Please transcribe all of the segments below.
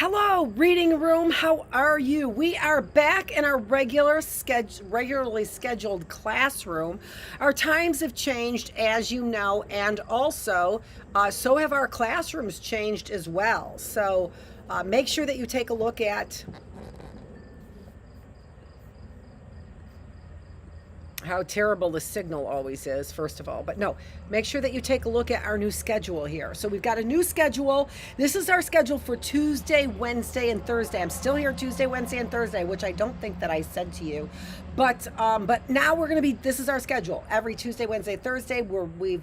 Hello, reading room. How are you? We are back in our regularly scheduled classroom. Our times have changed, as you know, and also so have our classrooms changed as well. So make sure that you take a look at how terrible the signal always is, first of all. But no, make sure that you take a look at our new schedule here. So we've got a new schedule. This is our schedule for Tuesday, Wednesday, and Thursday. I'm still here Tuesday, Wednesday, and Thursday, which I don't think that I said to you. But now we're going to be, this is our schedule. Every Tuesday, Wednesday, Thursday, we've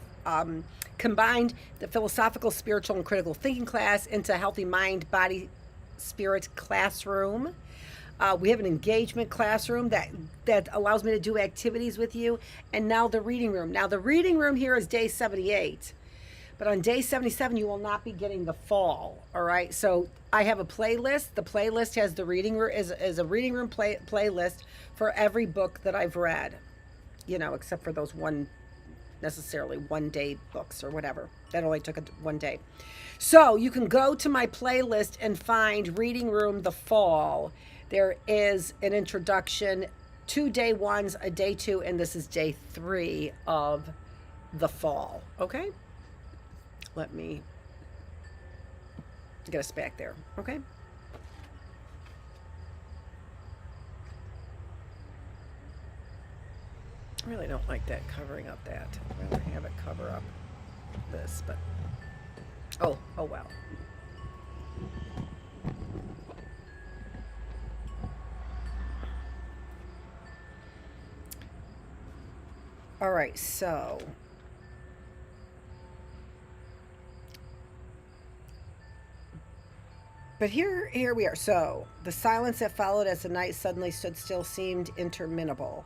combined the philosophical, spiritual, and critical thinking class into healthy mind, body, spirit classroom. We have an engagement classroom that allows me to do activities with you. And now the reading room. Now the reading room here is day 78. But on day 77, you will not be getting the fall. All right. So I have a playlist. The playlist has the reading room is a reading room playlist for every book that I've read, except for those necessarily 1 day books or whatever. That only took 1 day. So you can go to my playlist and find Reading Room the Fall. There is an introduction, 2 day ones, a day 2, and this is day 3 of the fall. Okay? Let me get us back there. Okay? I really don't like that covering up that. I'd rather have it cover up this, but oh well. All right, so but here we are. So the silence that followed as the night suddenly stood still seemed interminable.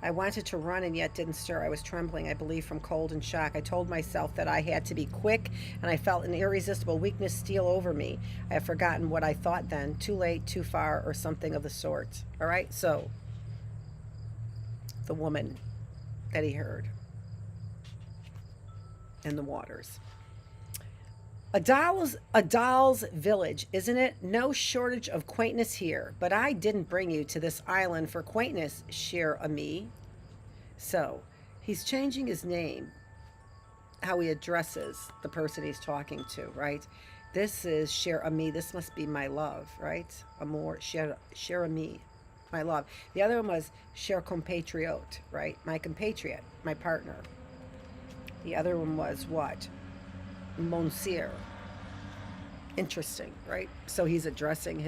I wanted to run and yet didn't stir. I was trembling, I believe, from cold and shock. I told myself that I had to be quick, and I felt an irresistible weakness steal over me. I have forgotten what I thought then. Too late, too far, or something of the sort. All right, so the woman that he heard in the waters. A doll's village, isn't it? No shortage of quaintness here, but I didn't bring you to this island for quaintness, cher ami. So he's changing his name, how he addresses the person he's talking to, right? This is cher ami. This must be my love, right? Amour, cher ami, my love. The other one was cher compatriote, right? My compatriot, my partner. The other one was what? Monsieur. Interesting, right? So he's addressing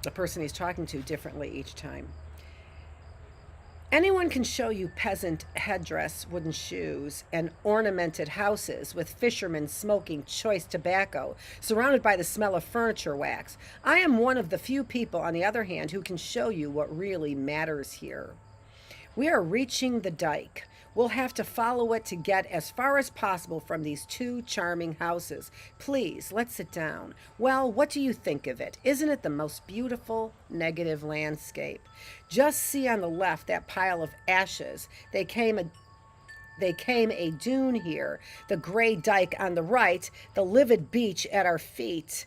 the person he's talking to differently each time. Anyone can show you peasant headdress, wooden shoes, and ornamented houses with fishermen smoking choice tobacco, surrounded by the smell of furniture wax. I am one of the few people, on the other hand, who can show you what really matters here. We are reaching the dike. We'll have to follow it to get as far as possible from these 2 charming houses. Please, let's sit down. Well, what do you think of it? Isn't it the most beautiful negative landscape? Just see on the left that pile of ashes. They came a dune here, the gray dike on the right, the livid beach at our feet,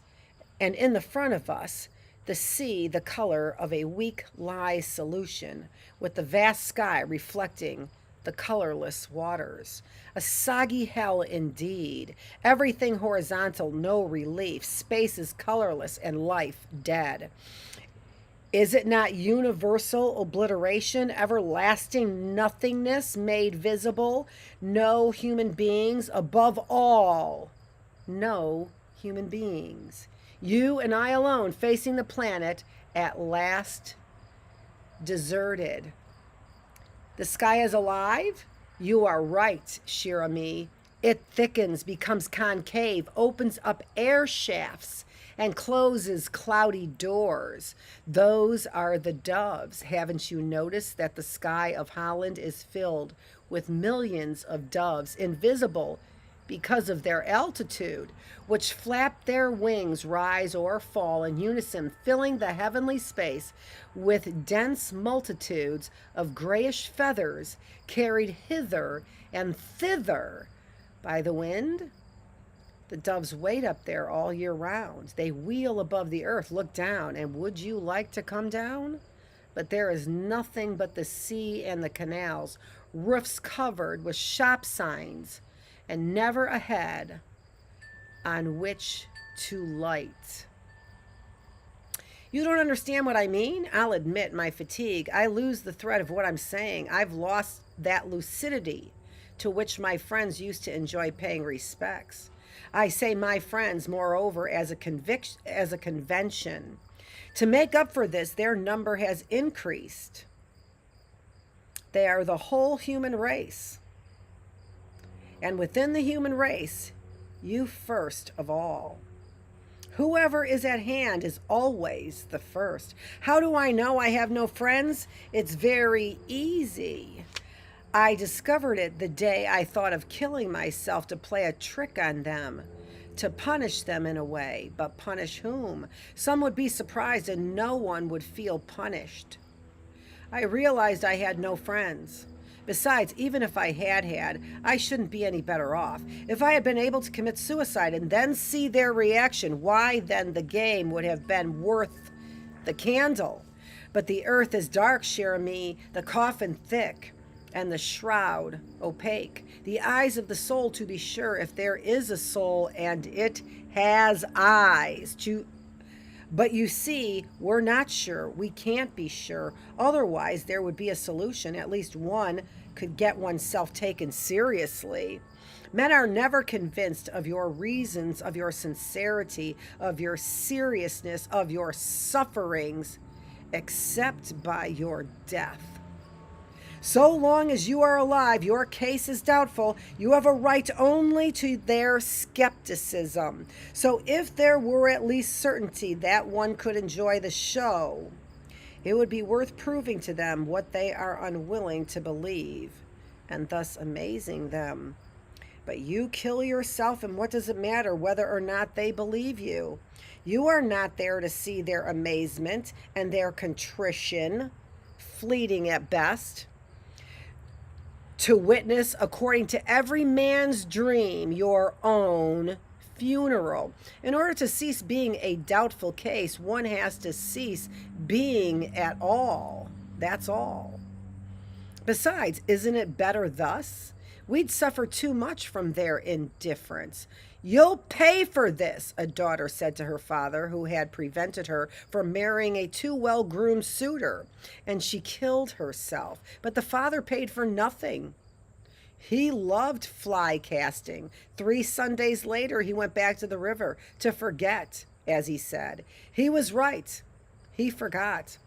and in the front of us, the sea the color of a weak lye solution, with the vast sky reflecting the colorless waters. A soggy hell indeed. Everything horizontal, no relief. Space is colorless and life dead. Is it not universal obliteration, everlasting nothingness made visible? No human beings, above all, no human beings. You and I alone facing the planet, at last deserted. The sky is alive? You are right, cher ami. It thickens, becomes concave, opens up air shafts, and closes cloudy doors. Those are the doves. Haven't you noticed that the sky of Holland is filled with millions of doves, invisible because of their altitude, which flap their wings, rise or fall in unison, filling the heavenly space with dense multitudes of grayish feathers carried hither and thither by the wind? The doves wait up there all year round. They wheel above the earth, look down, and would you like to come down? But there is nothing but the sea and the canals, roofs covered with shop signs, and never a head on which to light. You don't understand what I mean? I'll admit my fatigue. I lose the thread of what I'm saying. I've lost that lucidity to which my friends used to enjoy paying respects. I say my friends, moreover, as a convention. To make up for this, their number has increased. They are the whole human race. And within the human race, you first of all. Whoever is at hand is always the first. How do I know I have no friends? It's very easy. I discovered it the day I thought of killing myself to play a trick on them, to punish them in a way. But punish whom? Some would be surprised and no one would feel punished. I realized I had no friends. Besides, even if I had, I shouldn't be any better off. If I had been able to commit suicide and then see their reaction, why then the game would have been worth the candle. But the earth is dark, cher ami, the coffin thick, and the shroud opaque. The eyes of the soul, to be sure, if there is a soul, and it has eyes. But you see, we're not sure. We can't be sure. Otherwise, there would be a solution. At least one could get oneself taken seriously. Men are never convinced of your reasons, of your sincerity, of your seriousness, of your sufferings, except by your death. So long as you are alive, your case is doubtful. You have a right only to their skepticism. So if there were at least certainty that one could enjoy the show, it would be worth proving to them what they are unwilling to believe, and thus amazing them. But you kill yourself, and what does it matter whether or not they believe you? You are not there to see their amazement and their contrition, fleeting at best. To witness, according to every man's dream, your own funeral. In order to cease being a doubtful case, one has to cease being at all. That's all. Besides, isn't it better thus? We'd suffer too much from their indifference. You'll pay for this, a daughter said to her father, who had prevented her from marrying a too well-groomed suitor, and she killed herself. But the father paid for nothing. He loved fly casting. 3 Sundays later, he went back to the river to forget, as he said. He was right. He forgot.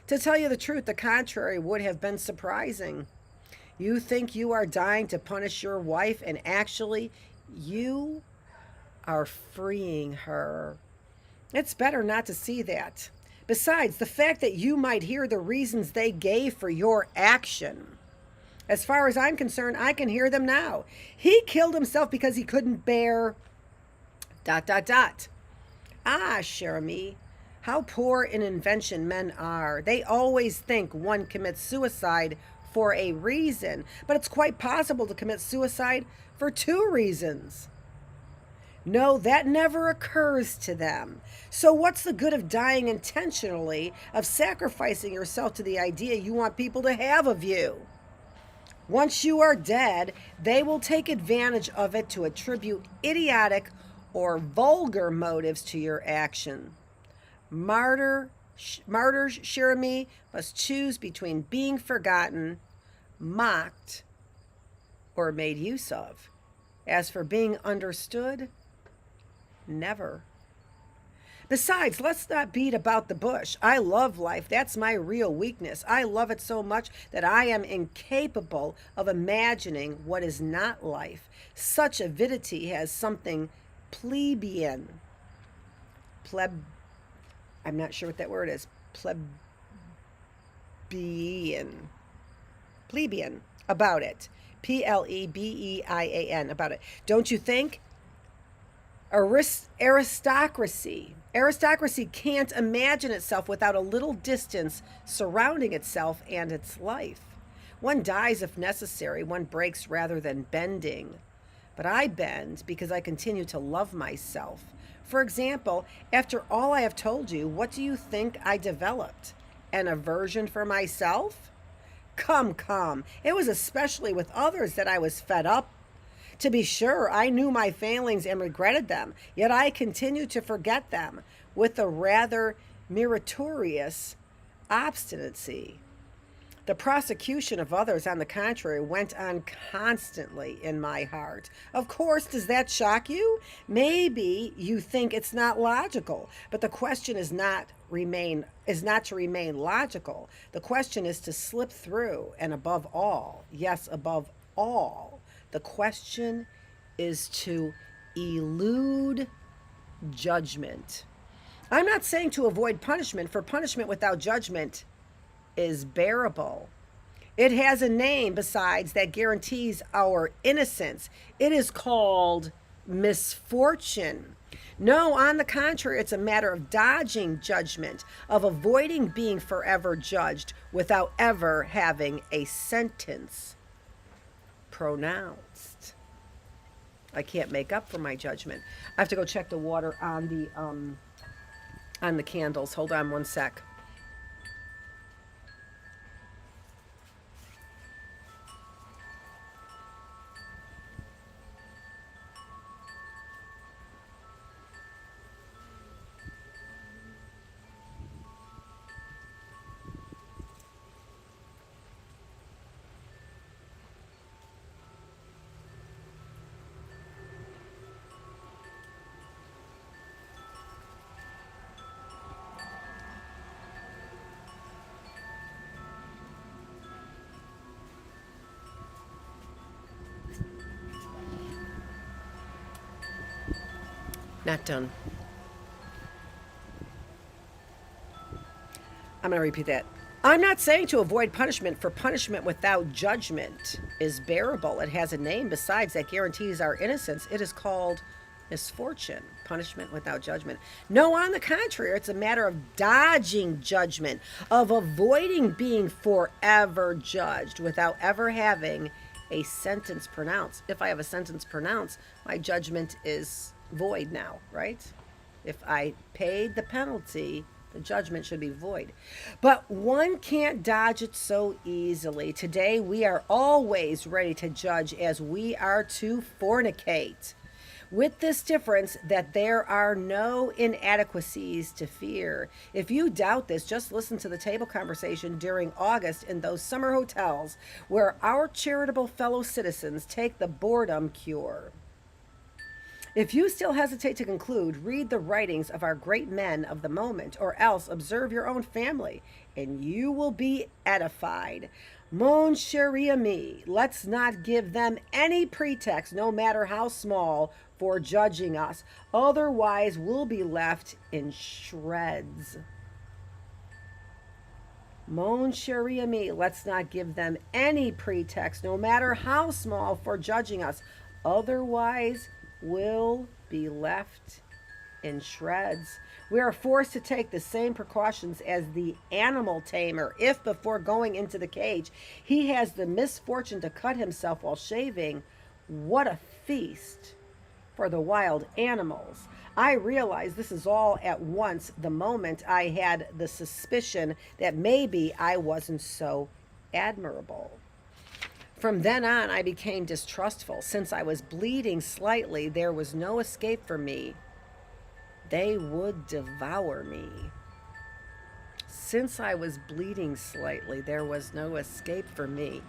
To tell you the truth, the contrary would have been surprising. You think you are dying to punish your wife, and actually, you are freeing her. It's better not to see that. Besides, the fact that you might hear the reasons they gave for your action. As far as I'm concerned, I can hear them now. He killed himself because he couldn't bear ... Ah, cher ami, how poor in invention men are. They always think one commits suicide for a reason, but it's quite possible to commit suicide for 2 reasons. No, that never occurs to them. So what's the good of dying intentionally, of sacrificing yourself to the idea you want people to have of you? Once you are dead, they will take advantage of it to attribute idiotic or vulgar motives to your action. Martyrs, cher ami, must choose between being forgotten, mocked, or made use of. As for being understood, never. Besides, let's not beat about the bush. I love life. That's my real weakness. I love it so much that I am incapable of imagining what is not life. Such avidity has something plebeian. I'm not sure what that word is. Plebeian about it. Plebeian about it. Don't you think? Aristocracy can't imagine itself without a little distance surrounding itself and its life. One dies if necessary. One breaks rather than bending. But I bend because I continue to love myself. For example, after all I have told you, what do you think I developed? An aversion for myself? Come, come. It was especially with others that I was fed up. To be sure, I knew my failings and regretted them, yet I continued to forget them with a rather meritorious obstinacy. The prosecution of others, on the contrary, went on constantly in my heart. Of course, does that shock you? Maybe you think it's not logical, but the question is not to remain logical. The question is to slip through, and above all, yes, above all, the question is to elude judgment. I'm not saying to avoid punishment, for punishment without judgment is bearable. It has a name besides that guarantees our innocence. It is called misfortune. No, on the contrary, it's a matter of dodging judgment, of avoiding being forever judged without ever having a sentence pronounced. I can't make up for my judgment. I have to go check the water on the candles. Hold on one sec. Not done. I'm going to repeat that. I'm not saying to avoid punishment, for punishment without judgment is bearable. It has a name besides that guarantees our innocence. It is called misfortune. Punishment without judgment. No, on the contrary, it's a matter of dodging judgment, of avoiding being forever judged without ever having a sentence pronounced. If I have a sentence pronounced, my judgment is void now, right? If I paid the penalty, the judgment should be void. But one can't dodge it so easily. Today, we are always ready to judge as we are to fornicate, with this difference that there are no inadequacies to fear. If you doubt this, just listen to the table conversation during August in those summer hotels where our charitable fellow citizens take the boredom cure. If you still hesitate to conclude, read the writings of our great men of the moment, or else observe your own family, and you will be edified. Mon cher ami, let's not give them any pretext, no matter how small, for judging us. Otherwise, we'll be left in shreds. Mon cher ami, let's not give them any pretext, no matter how small, for judging us. Otherwise, will be left in shreds. We are forced to take the same precautions as the animal tamer if, before going into the cage, he has the misfortune to cut himself while shaving. What a feast for the wild animals. I realized this is all at once the moment I had the suspicion that maybe I wasn't so admirable. From then on, I became distrustful. Since I was bleeding slightly, there was no escape for me. They would devour me. Since I was bleeding slightly, there was no escape for me.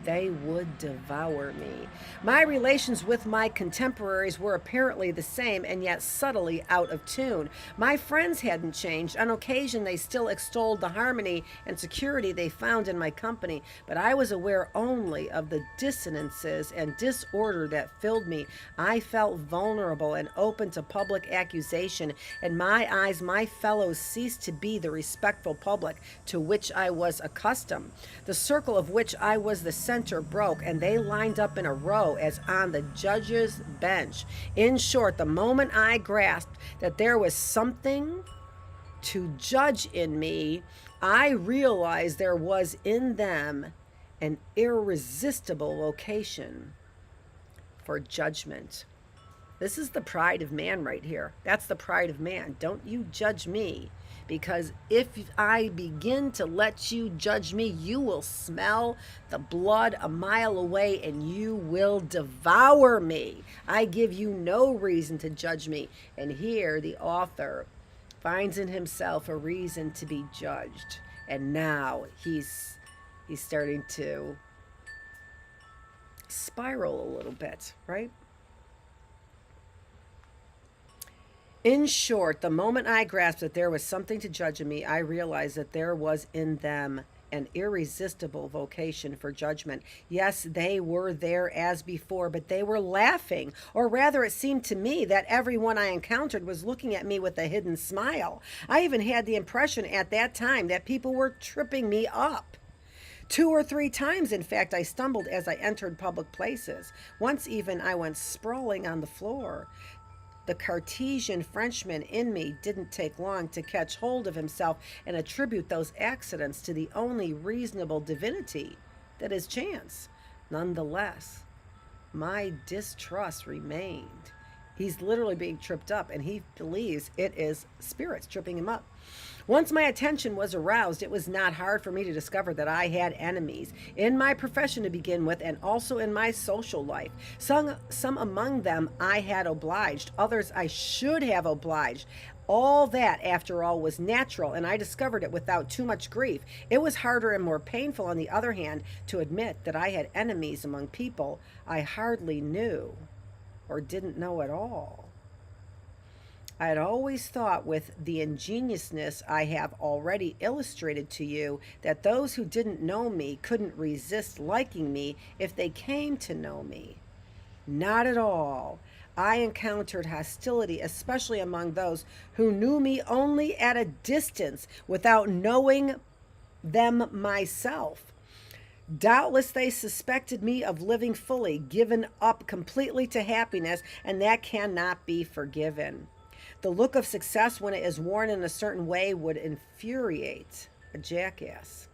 They would devour me. My relations with my contemporaries were apparently the same and yet subtly out of tune. My friends hadn't changed. On occasion, they still extolled the harmony and security they found in my company, but I was aware only of the dissonances and disorder that filled me. I felt vulnerable and open to public accusation. In my eyes, my fellows ceased to be the respectful public to which I was accustomed. The circle of which I was the center broke, and they lined up in a row as on the judge's bench. In short, the moment I grasped that there was something to judge in me, I realized there was in them an irresistible vocation for judgment. This is the pride of man right here. That's the pride of man. Don't you judge me, because if I begin to let you judge me, you will smell the blood a mile away and you will devour me. I give you no reason to judge me. And here the author finds in himself a reason to be judged. And now he's starting to spiral a little bit, right? In short, the moment I grasped that there was something to judge in me, I realized that there was in them an irresistible vocation for judgment. Yes, they were there as before, but they were laughing. Or rather, it seemed to me that everyone I encountered was looking at me with a hidden smile. I even had the impression at that time that people were tripping me up. 2 or 3 times, in fact, I stumbled as I entered public places. Once even I went sprawling on the floor. The Cartesian Frenchman in me didn't take long to catch hold of himself and attribute those accidents to the only reasonable divinity, that is chance. Nonetheless, my distrust remained. He's literally being tripped up, and he believes it is spirits tripping him up. Once my attention was aroused, it was not hard for me to discover that I had enemies in my profession to begin with, and also in my social life. Some among them I had obliged, others I should have obliged. All that, after all, was natural, and I discovered it without too much grief. It was harder and more painful, on the other hand, to admit that I had enemies among people I hardly knew or didn't know at all. I had always thought, with the ingenuousness I have already illustrated to you, that those who didn't know me couldn't resist liking me if they came to know me. Not at all. I encountered hostility, especially among those who knew me only at a distance, without knowing them myself. Doubtless they suspected me of living fully, given up completely to happiness, and that cannot be forgiven. The look of success, when it is worn in a certain way, would infuriate a jackass.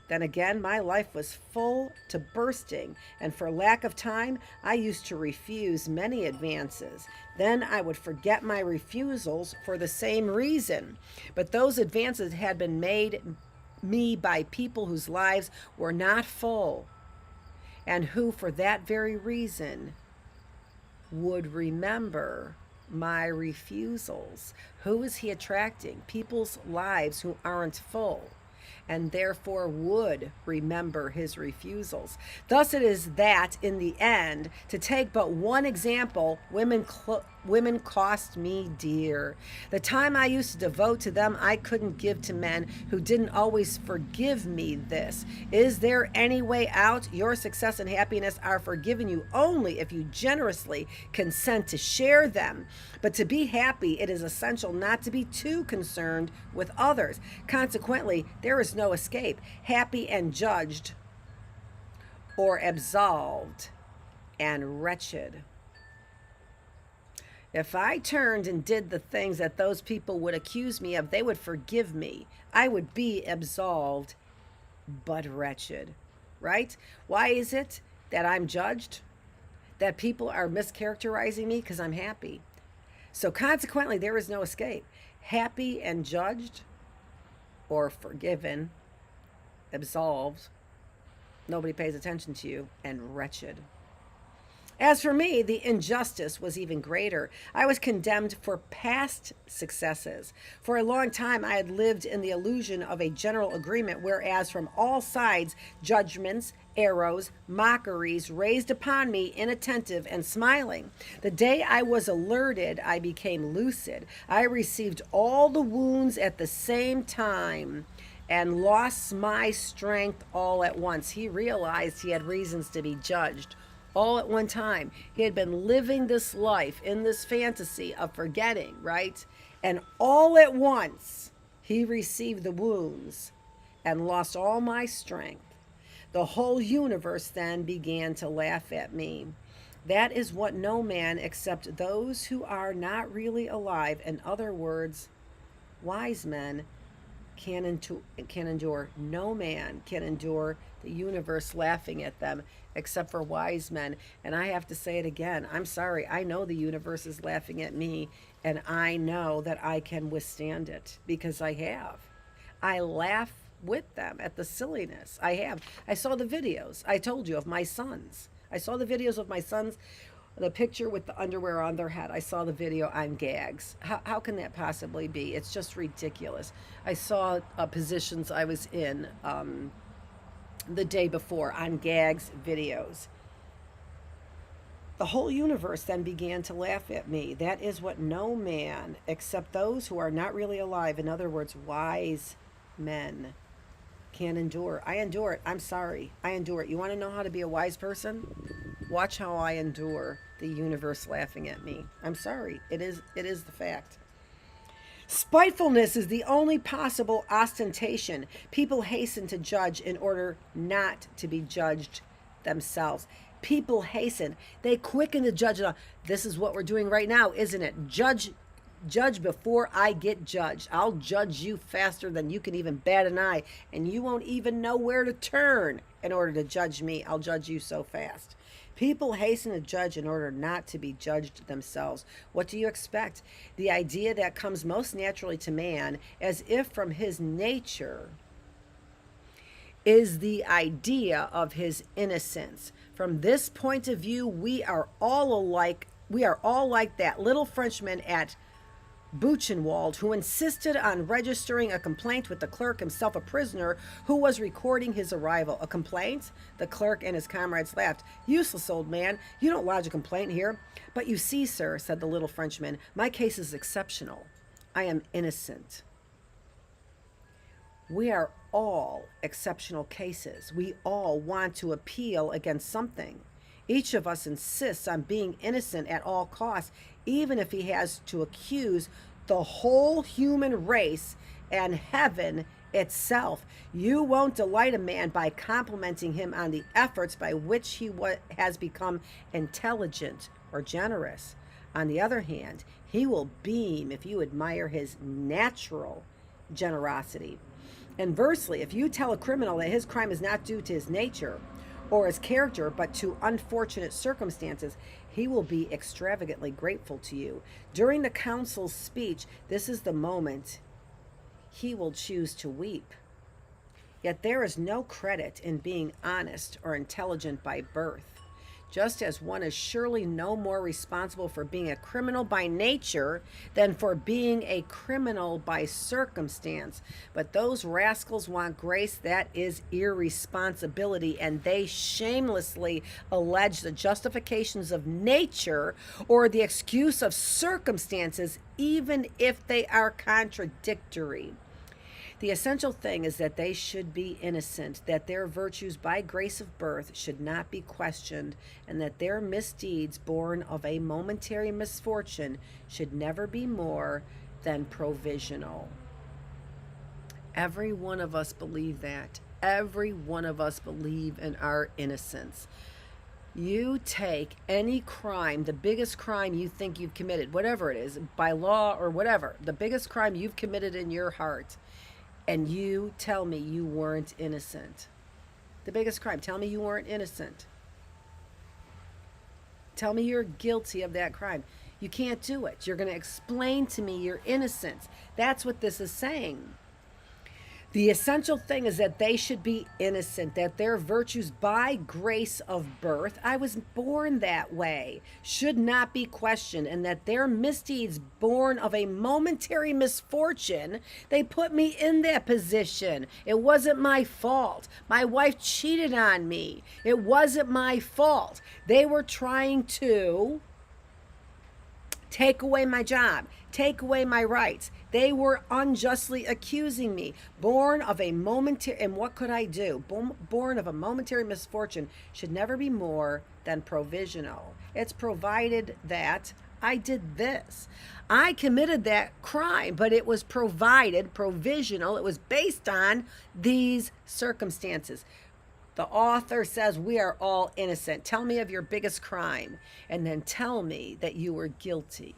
Then again, my life was full to bursting, and for lack of time, I used to refuse many advances. Then I would forget my refusals for the same reason. But those advances had been made me by people whose lives were not full, and who, for that very reason, would remember my refusals. Who is he attracting? People's lives who aren't full, and therefore would remember his refusals. Thus it is that, in the end, to take but one example, women cost me dear. The time I used to devote to them I couldn't give to men who didn't always forgive me this. Is there any way out? Your success and happiness are forgiven you only if you generously consent to share them. But to be happy, it is essential not to be too concerned with others. Consequently, there is no escape. Happy and judged, or absolved and wretched. If I turned and did the things that those people would accuse me of, they would forgive me. I would be absolved, but wretched, right? Why is it that I'm judged? That people are mischaracterizing me because I'm happy. So consequently, there is no escape. Happy and judged, or forgiven, absolved, nobody pays attention to you, and wretched. As for me, the injustice was even greater. I was condemned for past successes. For a long time, I had lived in the illusion of a general agreement, whereas from all sides, judgments, arrows, mockeries raised upon me, inattentive and smiling. The day I was alerted, I became lucid. I received all the wounds at the same time and lost my strength all at once. He realized he had reasons to be judged. All at one time. He had been living this life in this fantasy of forgetting, right? And all at once, he received the wounds and lost all my strength. The whole universe then began to laugh at me. That is what no man except those who are not really alive, in other words, wise men, can endure. No man can endure the universe laughing at them except for wise men. And I have to say it again. I'm sorry. I know the universe is laughing at me, and I know that I can withstand it because I have. I laugh with them at the silliness. I have. I saw the videos. I told you of my sons. I saw the videos of my sons, the picture with the underwear on their head. I saw the video on gags. How can that possibly be? It's just ridiculous. I saw positions I was in the day before on gags videos. The whole universe then began to laugh at me. That is what no man, except those who are not really alive, in other words, wise men, can endure. I endure it. I'm sorry. I endure it. You want to know how to be a wise person? Watch how I endure the universe laughing at me. I'm sorry. It is the fact. Spitefulness is the only possible ostentation. People hasten to judge in order not to be judged themselves. People hasten. They quicken to judge. This is what we're doing right now, isn't it? Judge before I get judged. I'll judge you faster than you can even bat an eye, and you won't even know where to turn in order to judge me. I'll judge you so fast. People hasten to judge in order not to be judged themselves. What do you expect? The idea that comes most naturally to man, as if from his nature, is the idea of his innocence. From this point of view, we are all alike. We are all like that little Frenchman at Buchenwald, who insisted on registering a complaint with the clerk, himself a prisoner, who was recording his arrival. A complaint? The clerk and his comrades laughed. Useless, old man. You don't lodge a complaint here. But you see, sir, said the little Frenchman, my case is exceptional. I am innocent. We are all exceptional cases. We all want to appeal against something. Each of us insists on being innocent at all costs, even if he has to accuse the whole human race and heaven itself. You won't delight a man by complimenting him on the efforts by which he has become intelligent or generous. On the other hand, he will beam if you admire his natural generosity. Inversely, if you tell a criminal that his crime is not due to his nature or his character, but to unfortunate circumstances, he will be extravagantly grateful to you. During the counsel's speech, this is the moment he will choose to weep. Yet there is no credit in being honest or intelligent by birth. Just as one is surely no more responsible for being a criminal by nature than for being a criminal by circumstance. But those rascals want grace that is irresponsibility, and they shamelessly allege the justifications of nature or the excuse of circumstances, even if they are contradictory. The essential thing is that they should be innocent, that their virtues by grace of birth should not be questioned, and that their misdeeds born of a momentary misfortune should never be more than provisional. Every one of us believe that. Every one of us believe in our innocence. You take any crime, the biggest crime you think you've committed, whatever it is, by law or whatever, the biggest crime you've committed in your heart, and you tell me you weren't innocent. The biggest crime. Tell me you weren't innocent. Tell me you're guilty of that crime. You can't do it. You're going to explain to me your innocence. That's what this is saying. The essential thing is that they should be innocent, that their virtues by grace of birth, I was born that way, should not be questioned, and that their misdeeds born of a momentary misfortune, they put me in that position. It wasn't my fault. My wife cheated on me. It wasn't my fault. They were trying to take away my job, take away my rights. They were unjustly accusing me. Born of a momentary, and what could I do? Born of a momentary misfortune should never be more than provisional. It's provided that I did this. I committed that crime, but it was provisional. It was based on these circumstances. The author says we are all innocent. Tell me of your biggest crime, and then tell me that you were guilty.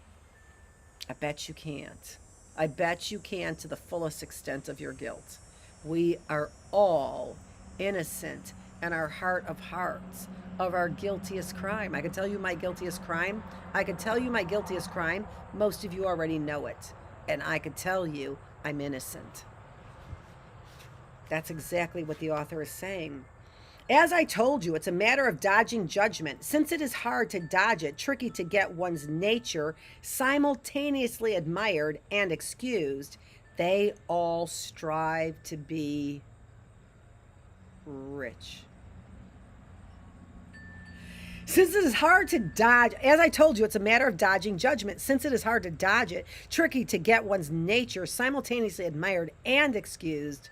I bet you can't. I bet you can to the fullest extent of your guilt. We are all innocent. and our heart of hearts of our guiltiest crime. I can tell you my guiltiest crime. I can tell you my guiltiest crime. Most of you already know it. And I could tell you I'm innocent. That's exactly what the author is saying. As I told you, it's a matter of dodging judgment. Since it is hard to dodge it, tricky to get one's nature simultaneously admired and excused, they all strive to be rich. Since it is hard to dodge, as I told you, it's a matter of dodging judgment. Since it is hard to dodge it, tricky to get one's nature simultaneously admired and excused,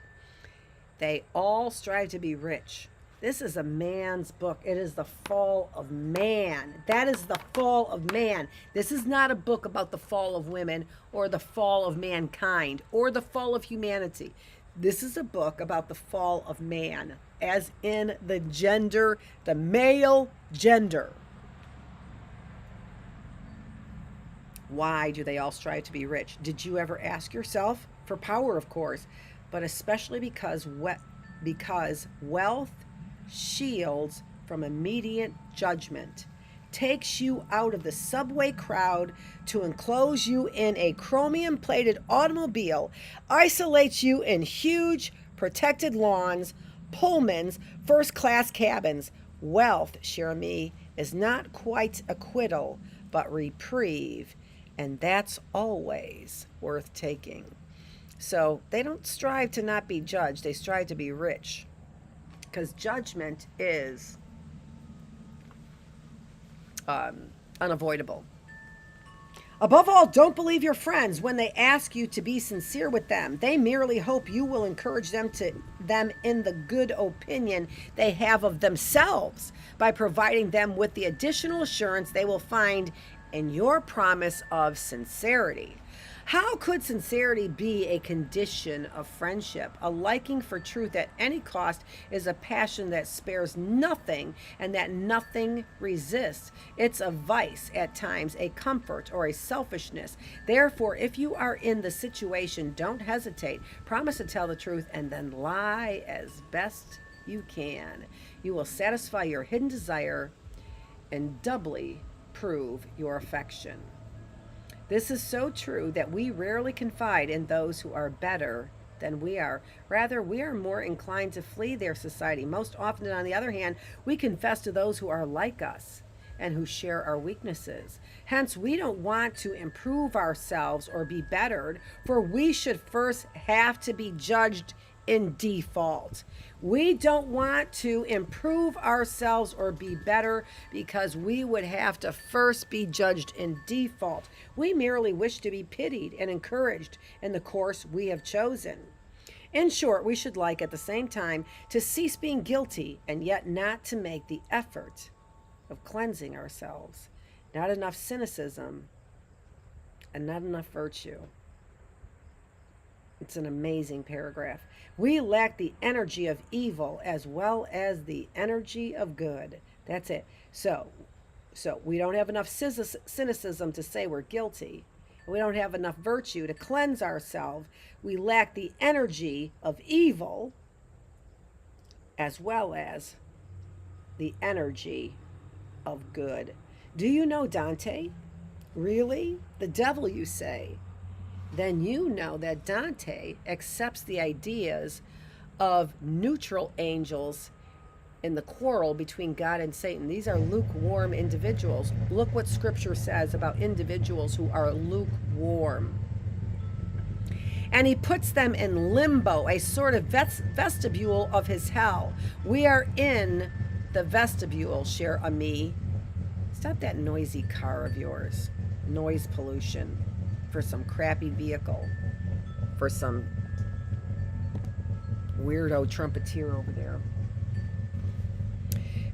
they all strive to be rich. This is a man's book. It is the fall of man. That is the fall of man. This is not a book about the fall of women or the fall of mankind or the fall of humanity. This is a book about the fall of man, as in the gender, the male gender. Why do they all strive to be rich? Did you ever ask yourself? For power, of course, but especially because wealth shields from immediate judgment, takes you out of the subway crowd to enclose you in a chromium-plated automobile, isolates you in huge protected lawns, Pullmans, first-class cabins. Wealth, cher ami, is not quite acquittal, but reprieve, and that's always worth taking. So they don't strive to not be judged, they strive to be rich. Because judgment is unavoidable. Above all, don't believe your friends when they ask you to be sincere with them. They merely hope you will encourage them in the good opinion they have of themselves by providing them with the additional assurance they will find in your promise of sincerity. How could sincerity be a condition of friendship? A liking for truth at any cost is a passion that spares nothing and that nothing resists. It's a vice at times, a comfort, or a selfishness. Therefore, if you are in the situation, don't hesitate. Promise to tell the truth and then lie as best you can. You will satisfy your hidden desire and doubly prove your affection. This is so true that we rarely confide in those who are better than we are. Rather, we are more inclined to flee their society. Most often, on the other hand, we confess to those who are like us and who share our weaknesses. Hence, we don't want to improve ourselves or be bettered, for we should first have to be judged in default. We don't want to improve ourselves or be better because we would have to first be judged in default. We merely wish to be pitied and encouraged in the course we have chosen. In short, we should like at the same time to cease being guilty and yet not to make the effort of cleansing ourselves. Not enough cynicism and not enough virtue. It's an amazing paragraph. We lack the energy of evil as well as the energy of good. That's it. So we don't have enough cynicism to say we're guilty. We don't have enough virtue to cleanse ourselves. We lack the energy of evil as well as the energy of good. Do you know Dante? Really? The devil, you say? Then you know that Dante accepts the ideas of neutral angels in the quarrel between God and Satan. These are lukewarm individuals. Look what Scripture says about individuals who are lukewarm. And he puts them in limbo, a sort of vestibule of his hell. We are in the vestibule, cher ami. Stop that noisy car of yours. Noise pollution. For some crappy vehicle, for some weirdo trumpeter over there.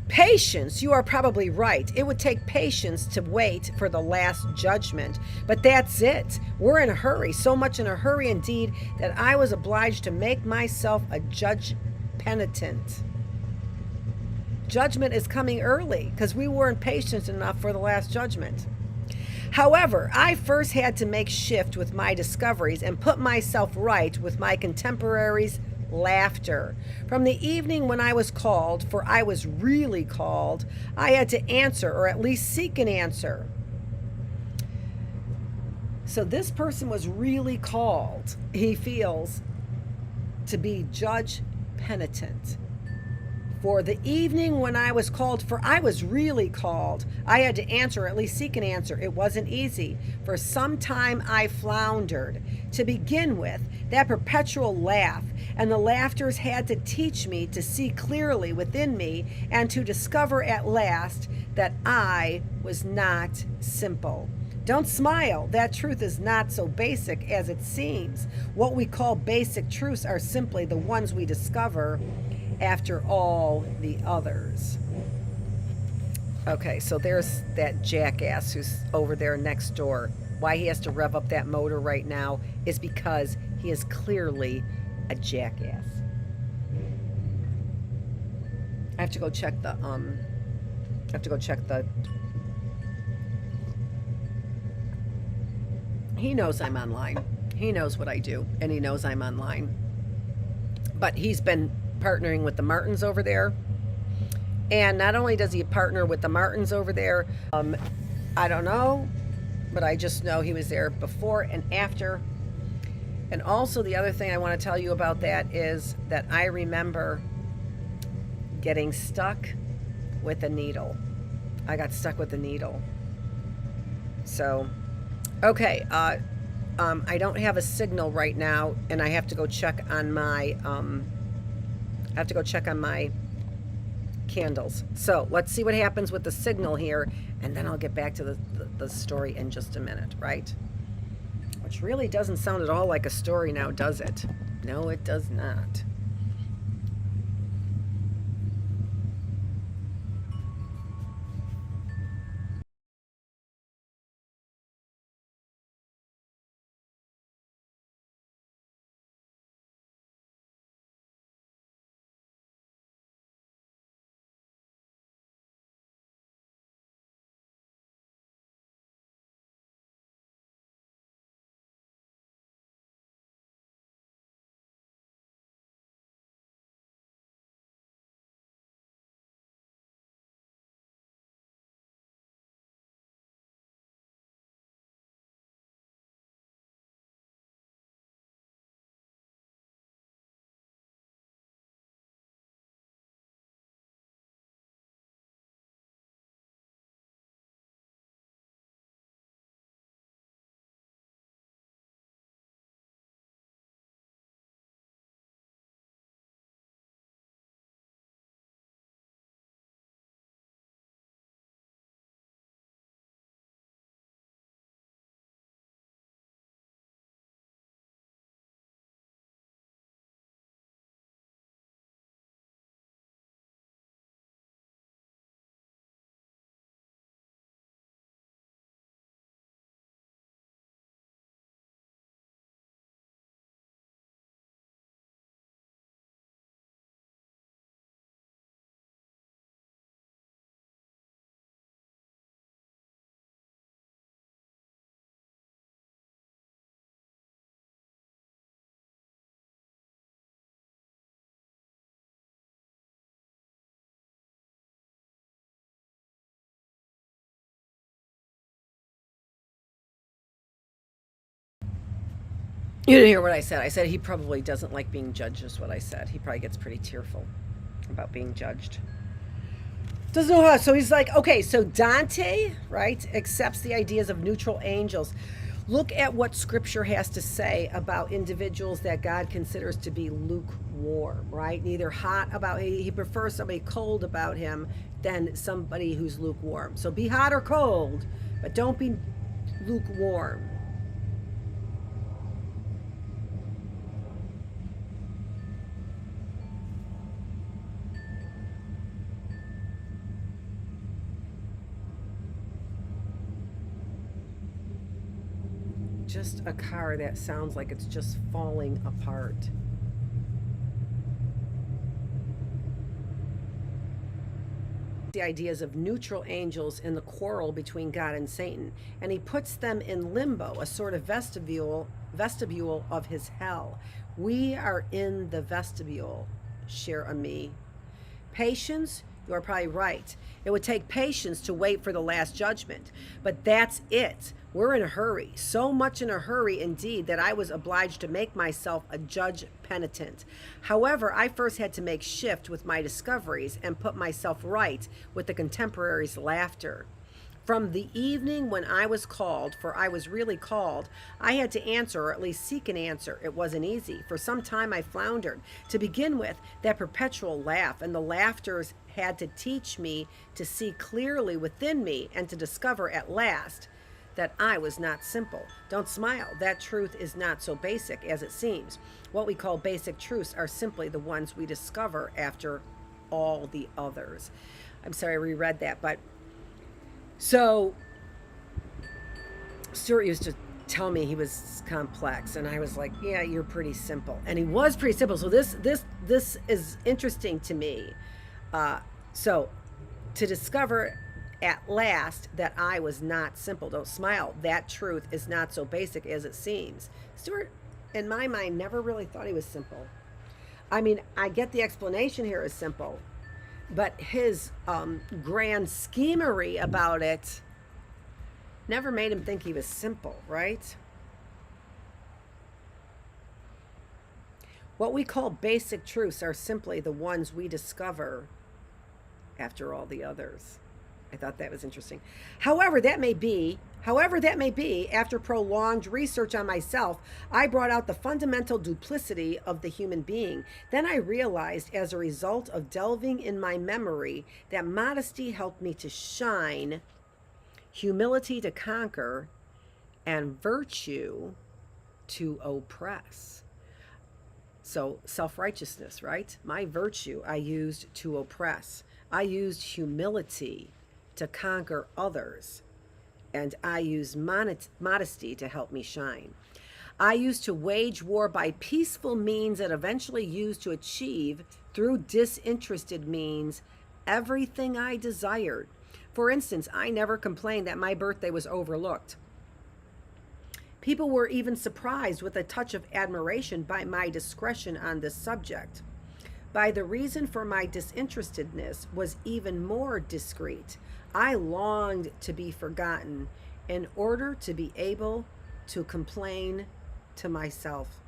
Patience, you are probably right. It would take patience to wait for the last judgment. But that's it. We're in a hurry, so much in a hurry indeed that I was obliged to make myself a judge penitent. Judgment is coming early because we weren't patient enough for the last judgment. However, I first had to make shift with my discoveries and put myself right with my contemporaries' laughter. From the evening when I was called, for I was really called, I had to answer, or at least seek an answer. So this person was really called, he feels, to be judge penitent. For the evening when I was called, for I was really called, I had to answer, or at least seek an answer. It wasn't easy. For some time I floundered. To begin with, that perpetual laugh, and the laughters had to teach me to see clearly within me and to discover at last that I was not simple. Don't smile. That truth is not so basic as it seems. What we call basic truths are simply the ones we discover after all the others. Okay, so there's that jackass who's over there next door. Why he has to rev up that motor right now is because he is clearly a jackass. I have to go check the he knows I'm online. He knows what I do, and he knows I'm online. But he's been partnering with the Martins over there. And not only does he partner with the Martins over there, I don't know, but I just know he was there before and after. And also the other thing I want to tell you about that is that I remember getting stuck with a needle. I got stuck with a needle. So, okay, I don't have a signal right now, and I have to go check on my candles. So let's see what happens with the signal here, and then I'll get back to the story in just a minute, right? Which really doesn't sound at all like a story now, does it? No, it does not. You didn't hear what I said. I said he probably doesn't like being judged, is what I said. He probably gets pretty tearful about being judged. Doesn't know how. So he's like, okay, so Dante, right, accepts the ideas of neutral angels. Look at what scripture has to say about individuals that God considers to be lukewarm, right? Neither hot about, he prefers somebody cold about him than somebody who's lukewarm. So be hot or cold, but don't be lukewarm. Just a car that sounds like it's just falling apart. The ideas of neutral angels in the quarrel between God and Satan, and he puts them in limbo, a sort of vestibule of his hell, We are in the vestibule, cher ami. Patience, you are probably right. It would take patience to wait for the last judgment. But that's it. We're in a hurry, so much in a hurry indeed that I was obliged to make myself a judge penitent. However, I first had to make shift with my discoveries and put myself right with the contemporaries' laughter. From the evening when I was called, for I was really called, I had to answer, or at least seek an answer. It wasn't easy. For some time I floundered. To begin with, that perpetual laugh, and the laughters had to teach me to see clearly within me and to discover at last that I was not simple. Don't smile. That truth is not so basic as it seems. What we call basic truths are simply the ones we discover after all the others. I'm sorry I reread that, but so Stuart used to tell me he was complex, and I was like, "Yeah, you're pretty simple," and he was pretty simple. So this is interesting to me. So to discover at last that I was not simple. Don't smile. That truth is not so basic as it seems. Stuart, in my mind, never really thought he was simple. I mean, I get the explanation here is simple, but his grand schemery about it never made him think he was simple, right? What we call basic truths are simply the ones we discover after all the others. I thought that was interesting. However that may be, after prolonged research on myself, I brought out the fundamental duplicity of the human being. Then I realized, as a result of delving in my memory, that modesty helped me to shine, humility to conquer, and virtue to oppress. So self-righteousness, right? My virtue I used to oppress. I used humility to conquer others, and I use modesty to help me shine. I used to wage war by peaceful means and eventually used to achieve, through disinterested means, everything I desired. For instance, I never complained that my birthday was overlooked. People were even surprised with a touch of admiration by my discretion on this subject. By the reason for my disinterestedness was even more discreet. I longed to be forgotten in order to be able to complain to myself.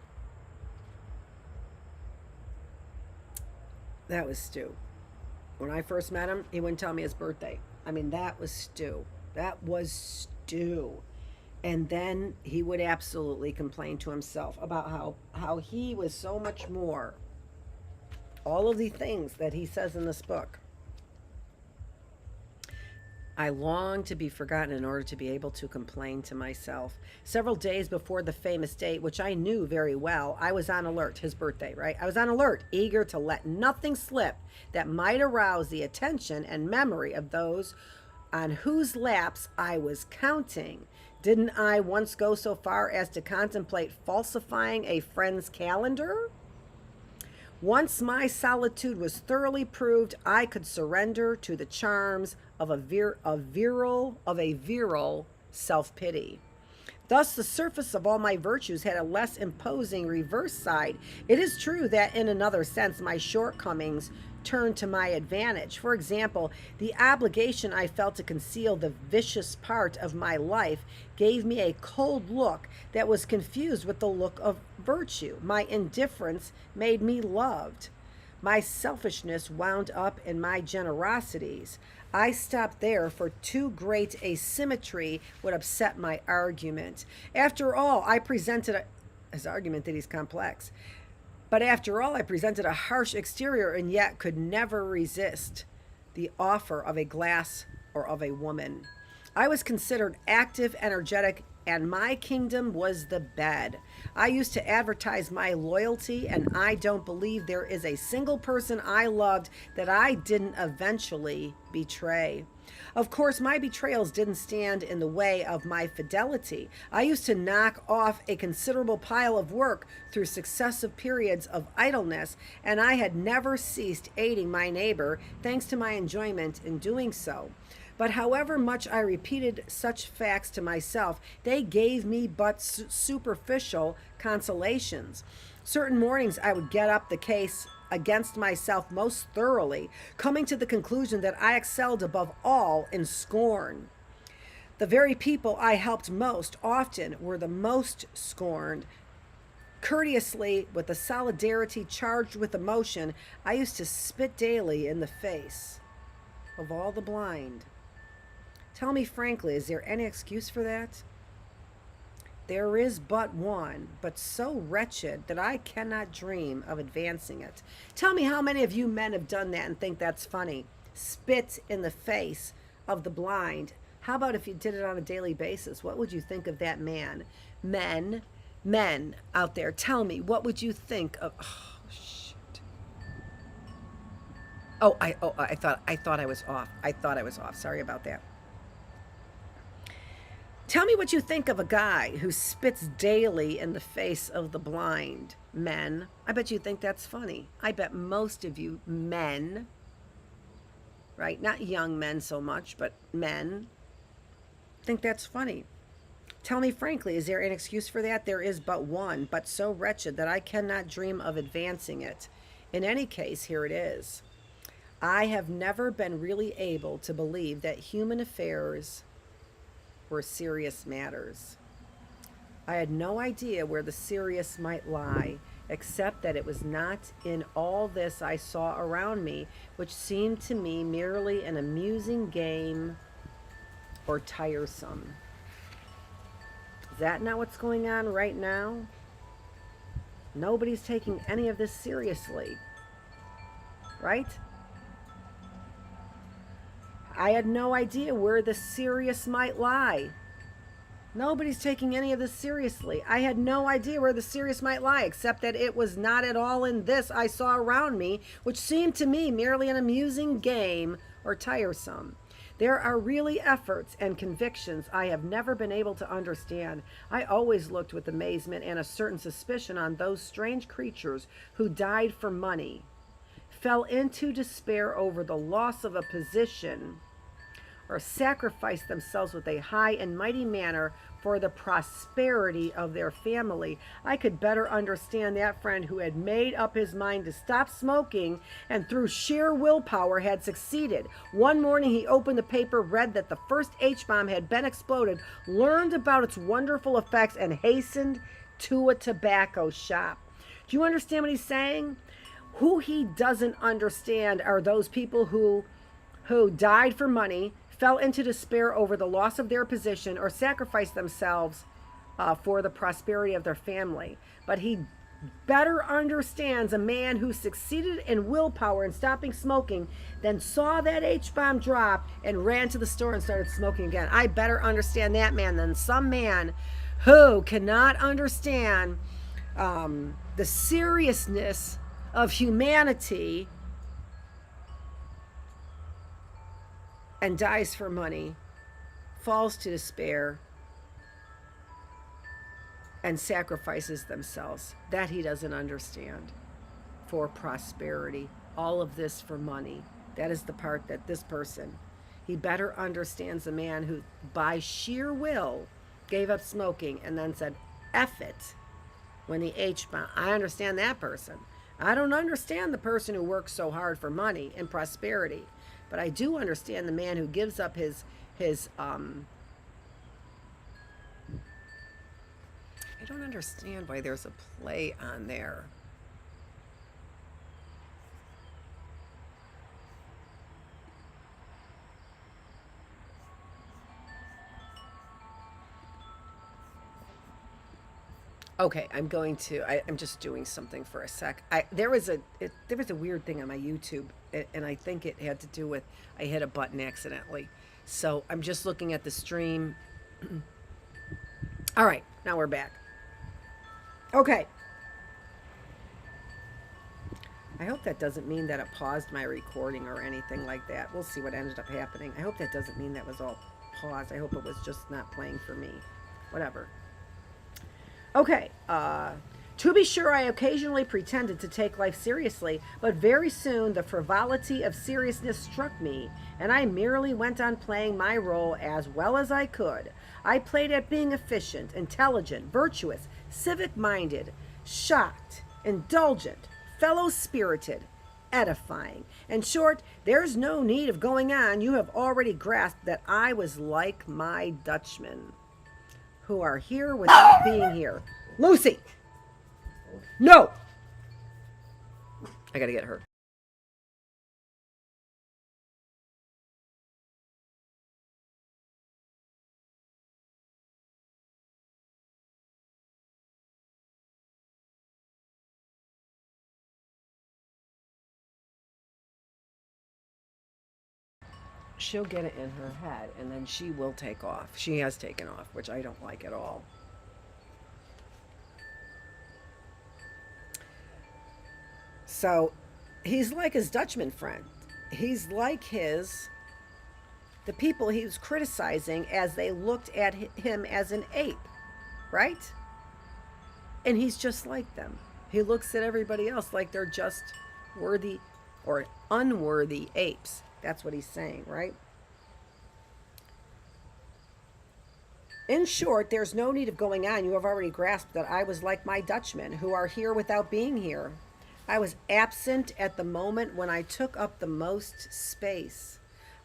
That was Stu. When I first met him, he wouldn't tell me his birthday. I mean, that was Stu. That was Stu. And then he would absolutely complain to himself about how he was so much more. All of the things that he says in this book. I longed to be forgotten in order to be able to complain to myself. Several days before the famous date, which I knew very well, I was on alert, his birthday, right? I was on alert, eager to let nothing slip that might arouse the attention and memory of those on whose laps I was counting. Didn't I once go so far as to contemplate falsifying a friend's calendar? Once my solitude was thoroughly proved, I could surrender to the charms of a virile self-pity. Thus, the surface of all my virtues had a less imposing reverse side. It is true that in another sense, my shortcomings turned to my advantage. For example, the obligation I felt to conceal the vicious part of my life gave me a cold look that was confused with the look of virtue. My indifference made me loved. My selfishness wound up in my generosities. I stopped there, for too great asymmetry would upset my argument. After all, I presented his argument that he's complex. But after all, I presented a harsh exterior and yet could never resist the offer of a glass or of a woman. I was considered active, energetic, and my kingdom was the bed. I used to advertise my loyalty, and I don't believe there is a single person I loved that I didn't eventually betray. Of course, my betrayals didn't stand in the way of my fidelity. I used to knock off a considerable pile of work through successive periods of idleness, and I had never ceased aiding my neighbor, thanks to my enjoyment in doing so. But however much I repeated such facts to myself, they gave me but superficial consolations. Certain mornings I would get up the case against myself most thoroughly, coming to the conclusion that I excelled above all in scorn. The very people I helped most often were the most scorned. Courteously, with a solidarity charged with emotion, I used to spit daily in the face of all the blind. Tell me frankly, is there any excuse for that? There is but one, but so wretched that I cannot dream of advancing it. Tell me how many of you men have done that and think that's funny. Spit in the face of the blind. How about if you did it on a daily basis? What would you think of that man? Men out there, tell me, what would you think of? Oh, shoot. I thought I was off. I thought I was off. Sorry about that. Tell me what you think of a guy who spits daily in the face of the blind. Men, I bet you think that's funny. I bet most of you men, right? Not young men so much, but men think that's funny. Tell me frankly, is there an excuse for that? There is but one, but so wretched that I cannot dream of advancing it. In any case, here it is. I have never been really able to believe that human affairs were serious matters. I had no idea where the serious might lie, except that it was not in all this I saw around me, which seemed to me merely an amusing game or tiresome. Is that not what's going on right now? Nobody's taking any of this seriously, right? I had no idea where the serious might lie. Nobody's taking any of this seriously. I had no idea where the serious might lie, except that it was not at all in this I saw around me, which seemed to me merely an amusing game or tiresome. There are really efforts and convictions I have never been able to understand. I always looked with amazement and a certain suspicion on those strange creatures who died for money, fell into despair over the loss of a position, or sacrificed themselves with a high and mighty manner for the prosperity of their family. I could better understand that friend who had made up his mind to stop smoking and through sheer willpower had succeeded. One morning he opened the paper, read that the first H-bomb had been exploded, learned about its wonderful effects, and hastened to a tobacco shop. Do you understand what he's saying? Who he doesn't understand are those people who died for money, fell into despair over the loss of their position, or sacrificed themselves for the prosperity of their family. But he better understands a man who succeeded in willpower in stopping smoking, then saw that H-bomb drop and ran to the store and started smoking again. I better understand that man than some man who cannot understand the seriousness of humanity and dies for money, falls to despair, and sacrifices themselves. That he doesn't understand. For prosperity. All of this for money. That is the part that this person, he better understands a man who, by sheer will, gave up smoking and then said, F it, when the H-bomb. I understand that person. I don't understand the person who works so hard for money and prosperity. But I do understand the man who gives up his I don't understand why there's a play on there. Okay, I'm just doing something for a sec. There was a weird thing on my YouTube, and I think it had to do with I hit a button accidentally. So I'm just looking at the stream. All right, now we're back. Okay. I hope that doesn't mean that it paused my recording or anything like that. We'll see what ended up happening. I hope that doesn't mean that was all paused. I hope it was just not playing for me. Whatever. Okay, To be sure, I occasionally pretended to take life seriously, but very soon the frivolity of seriousness struck me, and I merely went on playing my role as well as I could. I played at being efficient, intelligent, virtuous, civic minded, shocked, indulgent, fellow spirited, edifying. In short, there's no need of going on. You have already grasped that I was like my Dutchmen, who are here without being here. Lucy! No! I gotta get her. She'll get it in her head and then she will take off. She has taken off, which I don't like at all. So he's like his Dutchman friend. He's like the people he was criticizing as they looked at him as an ape, right? And he's just like them. He looks at everybody else like they're just worthy or unworthy apes. That's what he's saying, right? In short, there's no need of going on. You have already grasped that I was like my Dutchmen, who are here without being here. I was absent at the moment when I took up the most space.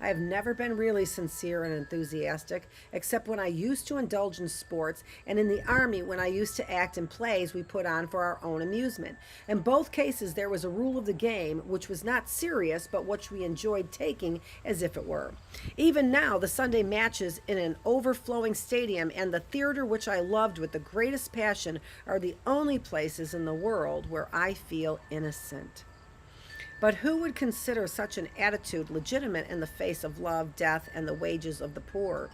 I have never been really sincere and enthusiastic, except when I used to indulge in sports, and in the army when I used to act in plays we put on for our own amusement. In both cases, there was a rule of the game which was not serious, but which we enjoyed taking as if it were. Even now, the Sunday matches in an overflowing stadium and the theater which I loved with the greatest passion are the only places in the world where I feel innocent. But who would consider such an attitude legitimate in the face of love, death, and the wages of the poor?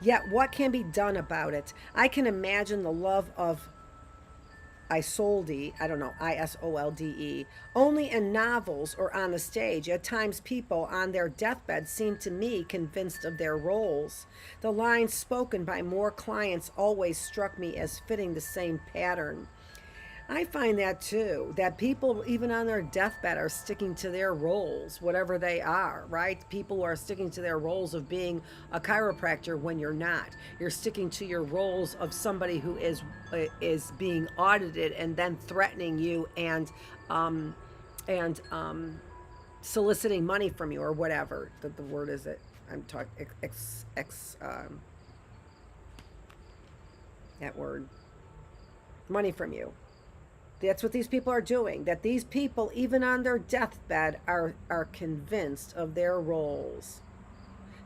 Yet what can be done about it? I can imagine the love of Isolde, I don't know, Isolde, only in novels or on the stage. At times people on their deathbed seem to me convinced of their roles. The lines spoken by more clients always struck me as fitting the same pattern. I find that too, that people, even on their deathbed, are sticking to their roles, whatever they are, right? People are sticking to their roles of being a chiropractor when you're not. You're sticking to your roles of somebody who is being audited and then threatening you and soliciting money from you or whatever. The word is it? I'm talking that word. Money from you. That's what these people are doing. That these people, even on their deathbed, are convinced of their roles.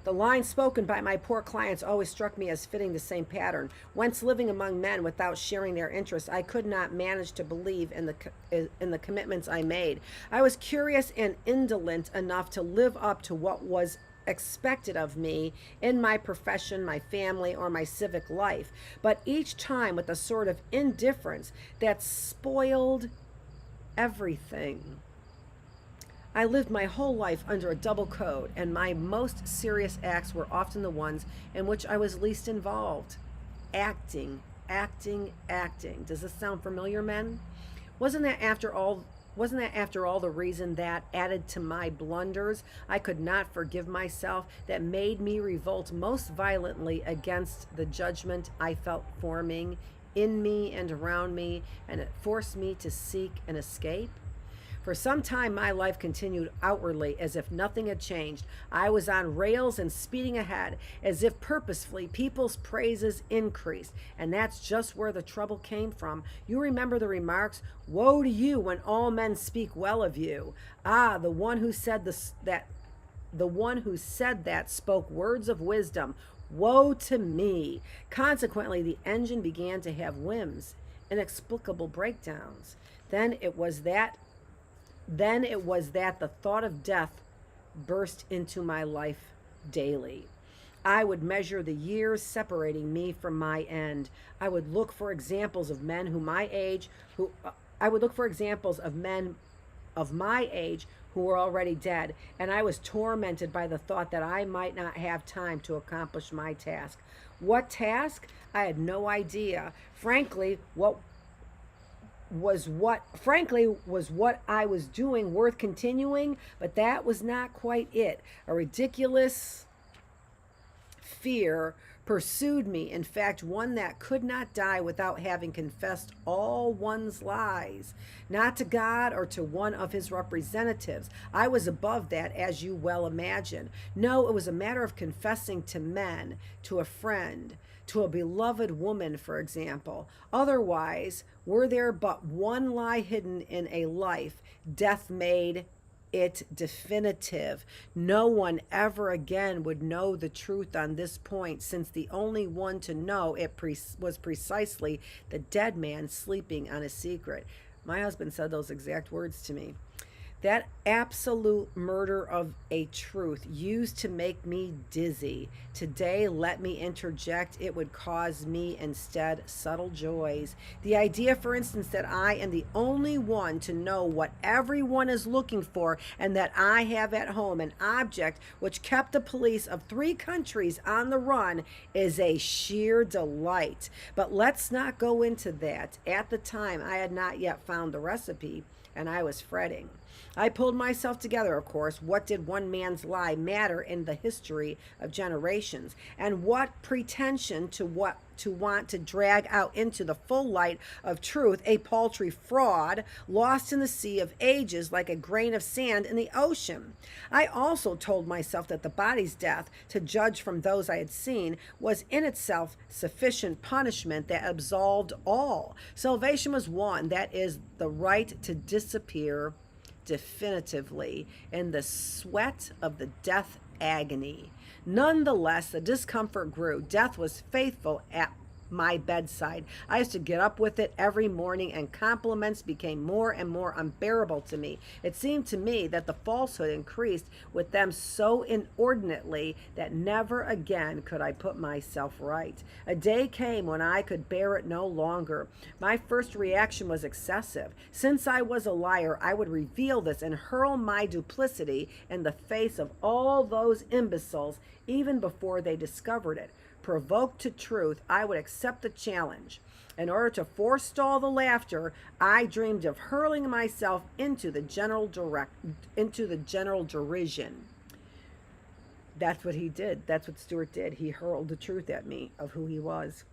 The lines spoken by my poor clients always struck me as fitting the same pattern. Once living among men without sharing their interests, I could not manage to believe in the commitments I made. I was curious and indolent enough to live up to what was expected of me in my profession, my family, or my civic life, but each time with a sort of indifference that spoiled everything. I lived my whole life under a double code, and my most serious acts were often the ones in which I was least involved. Acting, acting, acting. Does this sound familiar, men? Wasn't that after all the reason that, added to my blunders, I could not forgive myself, that made me revolt most violently against the judgment I felt forming in me and around me, and it forced me to seek an escape? For some time my life continued outwardly as if nothing had changed. I was on rails and speeding ahead, as if purposefully people's praises increased. And that's just where the trouble came from. You remember the remarks, "Woe to you when all men speak well of you." Ah, the one who said that spoke words of wisdom. Woe to me. Consequently, the engine began to have whims, inexplicable breakdowns. Then it was that the thought of death burst into my life daily. I would measure the years separating me from my end. I would look for examples of men of my age who were already dead, and I was tormented by the thought that I might not have time to accomplish my task. What task? I had no idea. Frankly, what was what I was doing worth continuing, but that was not quite it. A ridiculous fear pursued me, in fact, one that could not die without having confessed all one's lies, not to God or to one of his representatives. I was above that, as you well imagine. No, it was a matter of confessing to men, to a friend, to a beloved woman, for example. Otherwise, were there but one lie hidden in a life, death made it definitive. No one ever again would know the truth on this point, since the only one to know it was precisely the dead man sleeping on a secret. My husband said those exact words to me. That absolute murder of a truth used to make me dizzy. Today, let me interject, it would cause me instead subtle joys. The idea, for instance, that I am the only one to know what everyone is looking for, and that I have at home an object which kept the police of 3 countries on the run, is a sheer delight. But let's not go into that. At the time, I had not yet found the recipe, and I was fretting. I pulled myself together, of course. What did one man's lie matter in the history of generations? And what pretension to want to drag out into the full light of truth a paltry fraud lost in the sea of ages like a grain of sand in the ocean? I also told myself that the body's death, to judge from those I had seen, was in itself sufficient punishment that absolved all. Salvation was won, that is, the right to disappear definitively in the sweat of the death agony. Nonetheless, the discomfort grew. Death was faithful at my bedside. I used to get up with it every morning, and compliments became more and more unbearable to me. It seemed to me that the falsehood increased with them so inordinately that never again could I put myself right. A day came when I could bear it no longer. My first reaction was excessive. Since I was a liar, I would reveal this and hurl my duplicity in the face of all those imbeciles even before they discovered it. Provoked to truth, I would accept the challenge. In order to forestall the laughter, I dreamed of hurling myself into the general derision. That's what he did. That's what Stuart did. He hurled the truth at me of who he was.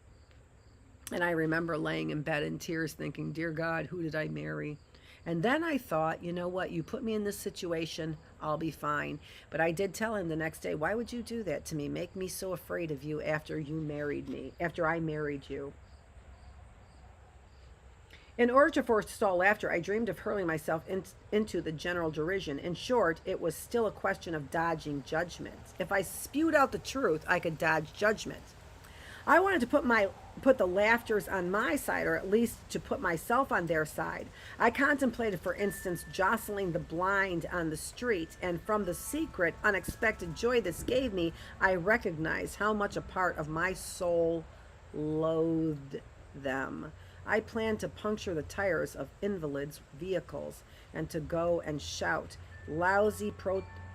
And I remember laying in bed in tears thinking, dear God, who did I marry? And then I thought, you know what, you put me in this situation, I'll be fine. But I did tell him the next day, why would you do that to me? Make me so afraid of you after you married me, after I married you. In order to forestall laughter, I dreamed of hurling myself into the general derision. In short, it was still a question of dodging judgment. If I spewed out the truth, I could dodge judgment. I wanted to put the laughters on my side, or at least to put myself on their side. I contemplated, for instance, jostling the blind on the street, and from the secret, unexpected joy this gave me, I recognized how much a part of my soul loathed them. I planned to puncture the tires of invalids' vehicles and to go and shout, lousy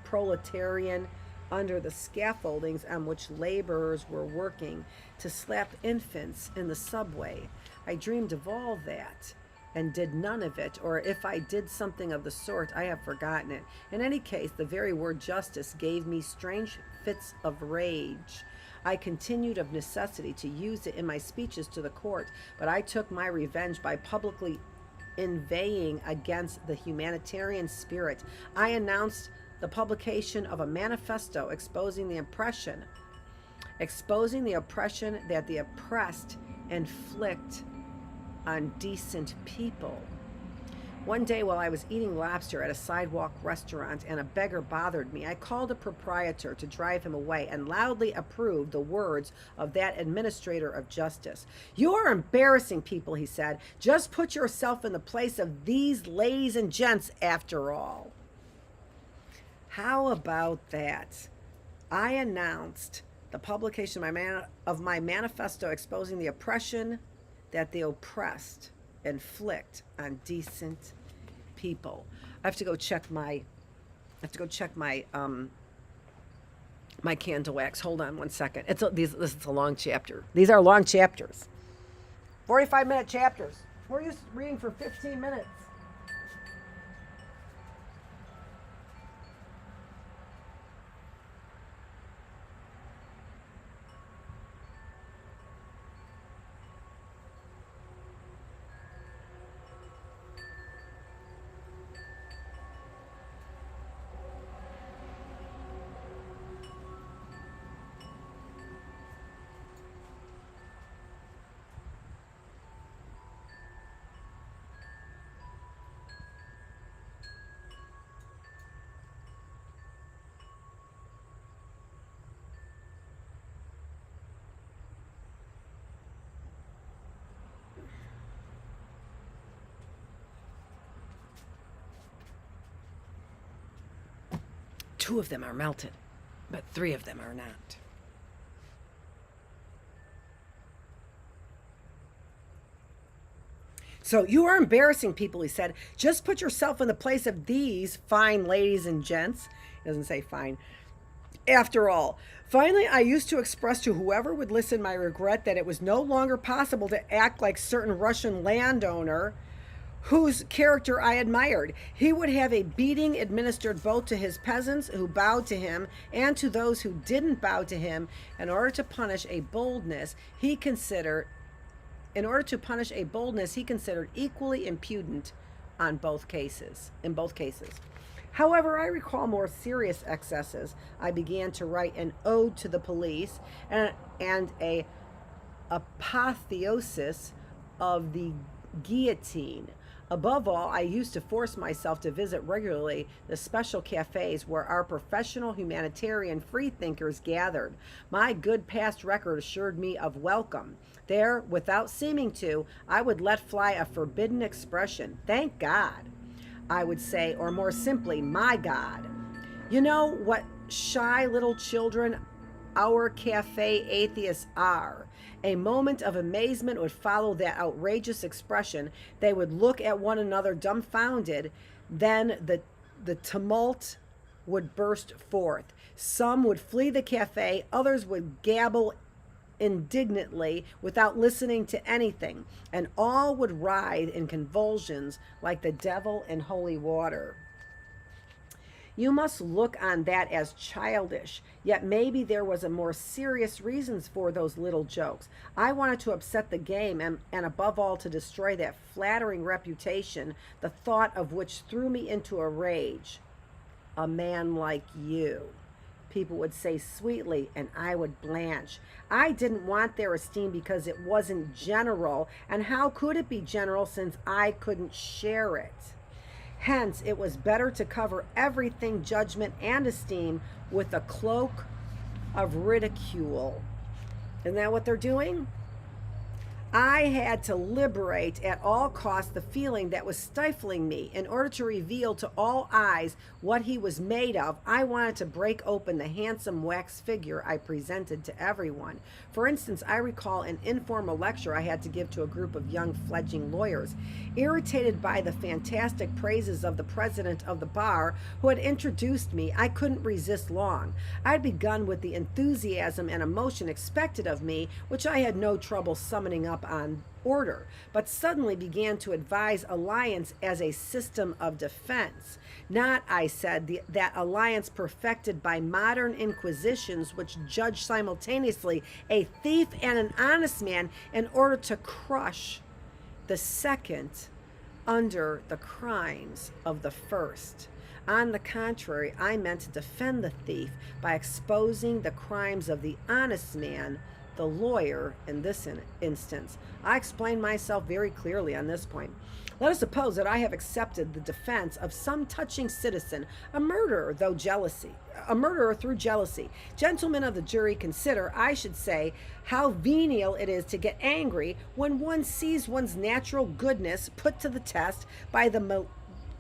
proletarian, under the scaffoldings on which laborers were working, to slap infants in the subway. I dreamed of all that and did none of it, or if I did something of the sort, I have forgotten it. In any case, the very word justice gave me strange fits of rage. I continued of necessity to use it in my speeches to the court, but I took my revenge by publicly inveighing against the humanitarian spirit. I announced the publication of a manifesto exposing the oppression that the oppressed inflict on decent people. One day while I was eating lobster at a sidewalk restaurant and a beggar bothered me, I called the proprietor to drive him away and loudly approved the words of that administrator of justice. You are embarrassing people, he said. Just put yourself in the place of these ladies and gents after all. How about that? I announced the publication of my manifesto exposing the oppression that the oppressed inflict on decent people. I have to go check my my candle wax. Hold on one second. This is a long chapter. These are long chapters. 45-minute chapters. We're used to reading for 15 minutes. Two of them are melted, but three of them are not. So you are embarrassing people, he said. Just put yourself in the place of these fine ladies and gents. He doesn't say fine. After all, finally, I used to express to whoever would listen my regret that it was no longer possible to act like certain Russian landowner whose character I admired. He would have a beating administered both to his peasants who bowed to him and to those who didn't bow to him in order to punish a boldness he considered equally impudent in both cases. However, I recall more serious excesses. I began to write an ode to the police and a apotheosis of the guillotine. Above all, I used to force myself to visit regularly the special cafes where our professional humanitarian freethinkers gathered. My good past record assured me of welcome. There, without seeming to, I would let fly a forbidden expression. Thank God, I would say, or more simply, my God. You know what shy little children our cafe atheists are. A moment of amazement would follow that outrageous expression. They would look at one another dumbfounded. Then the tumult would burst forth. Some would flee the cafe, others would gabble indignantly without listening to anything, and all would writhe in convulsions like the devil in holy water. You must look on that as childish, yet maybe there was a more serious reasons for those little jokes. I wanted to upset the game and above all to destroy that flattering reputation, the thought of which threw me into a rage. A man like you, people would say sweetly, and I would blanch. I didn't want their esteem because it wasn't general, and how could it be general since I couldn't share it? Hence, it was better to cover everything, judgment and esteem, with a cloak of ridicule. Isn't that what they're doing? I had to liberate at all costs the feeling that was stifling me. In order to reveal to all eyes what he was made of, I wanted to break open the handsome wax figure I presented to everyone. For instance, I recall an informal lecture I had to give to a group of young fledgling lawyers. Irritated by the fantastic praises of the president of the bar who had introduced me, I couldn't resist long. I'd begun with the enthusiasm and emotion expected of me, which I had no trouble summoning up on order, but suddenly began to advise alliance as a system of defense. Not, I said, that alliance perfected by modern inquisitions which judge simultaneously a thief and an honest man in order to crush the second under the crimes of the first. On the contrary, I meant to defend the thief by exposing the crimes of the honest man, the lawyer, in this instance. I explained myself very clearly on this point. Let us suppose that I have accepted the defense of some touching citizen, a murderer through jealousy. Gentlemen of the jury, consider, I should say, how venial it is to get angry when one sees one's natural goodness put to the test by the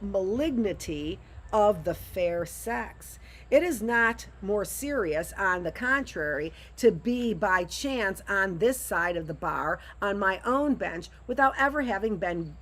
malignity of the fair sex. It is not more serious, on the contrary, to be by chance on this side of the bar, on my own bench, without ever having been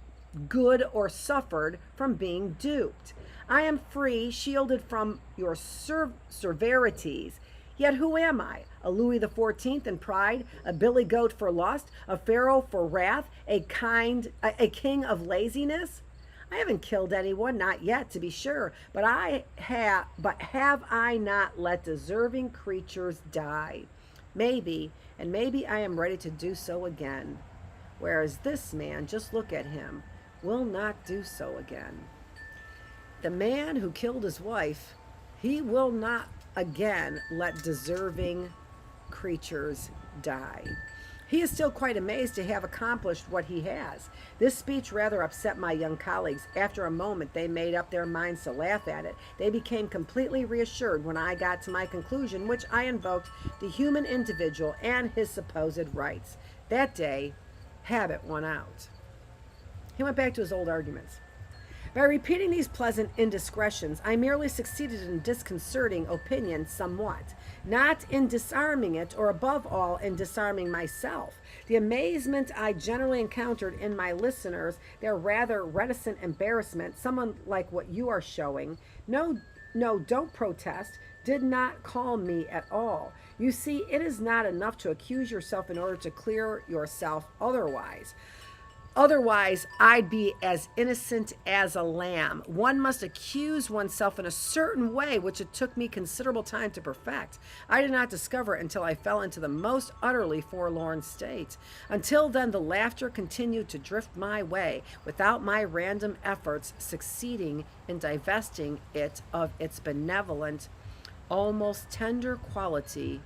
good or suffered from being duped. I am free, shielded from your severities. Yet who am I? a Louis XIV in pride, a billy goat for lust, a pharaoh for wrath, a king of laziness? I haven't killed anyone, not yet, to be sure, but have I not let deserving creatures die? Maybe, and maybe I am ready to do so again. Whereas this man, just look at him, will not do so again. The man who killed his wife, he will not again let deserving creatures die. He is still quite amazed to have accomplished what he has. This speech rather upset my young colleagues. After a moment, they made up their minds to laugh at it. They became completely reassured when I got to my conclusion, which I invoked the human individual and his supposed rights. That day, habit won out. He went back to his old arguments. By repeating these pleasant indiscretions, I merely succeeded in disconcerting opinion somewhat, not in disarming it, or above all, in disarming myself. The amazement I generally encountered in my listeners, their rather reticent embarrassment, someone like what you are showing, no, don't protest, did not calm me at all. You see, it is not enough to accuse yourself in order to clear yourself otherwise. Otherwise, I'd be as innocent as a lamb. One must accuse oneself in a certain way, which it took me considerable time to perfect. I did not discover it until I fell into the most utterly forlorn state. Until then, the laughter continued to drift my way, without my random efforts succeeding in divesting it of its benevolent, almost tender quality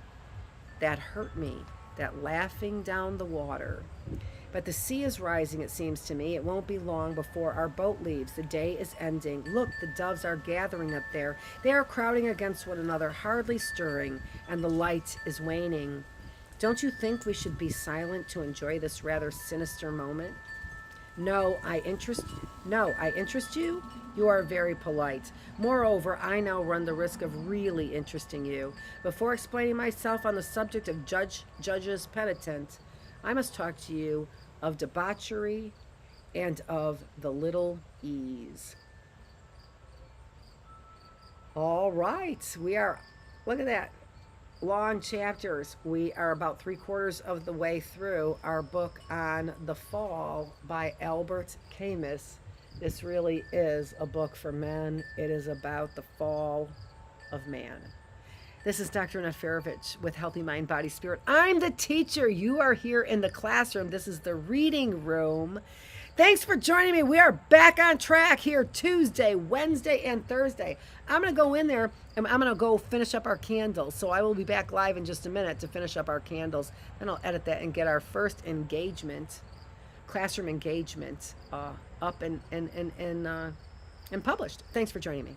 that hurt me, that laughing down the water. But the sea is rising, it seems to me. It won't be long before our boat leaves. The day is ending. Look, the doves are gathering up there. They are crowding against one another, hardly stirring, and the light is waning. Don't you think we should be silent to enjoy this rather sinister moment? No, I interest you? You are very polite. Moreover, I now run the risk of really interesting you. Before explaining myself on the subject of judges penitent, I must talk to you of debauchery and of the little ease. All right, look at that, long chapters. We are about 3/4 of the way through our book on The Fall by Albert Camus. This really is a book for men. It is about the fall of man. This is Dr. Annette Feravich with Healthy Mind, Body, Spirit. I'm the teacher. You are here in the classroom. This is the reading room. Thanks for joining me. We are back on track here Tuesday, Wednesday, and Thursday. I'm going to go in there and I'm going to go finish up our candles. So I will be back live in just a minute to finish up our candles. Then I'll edit that and get our first engagement, classroom engagement, up and published. Thanks for joining me.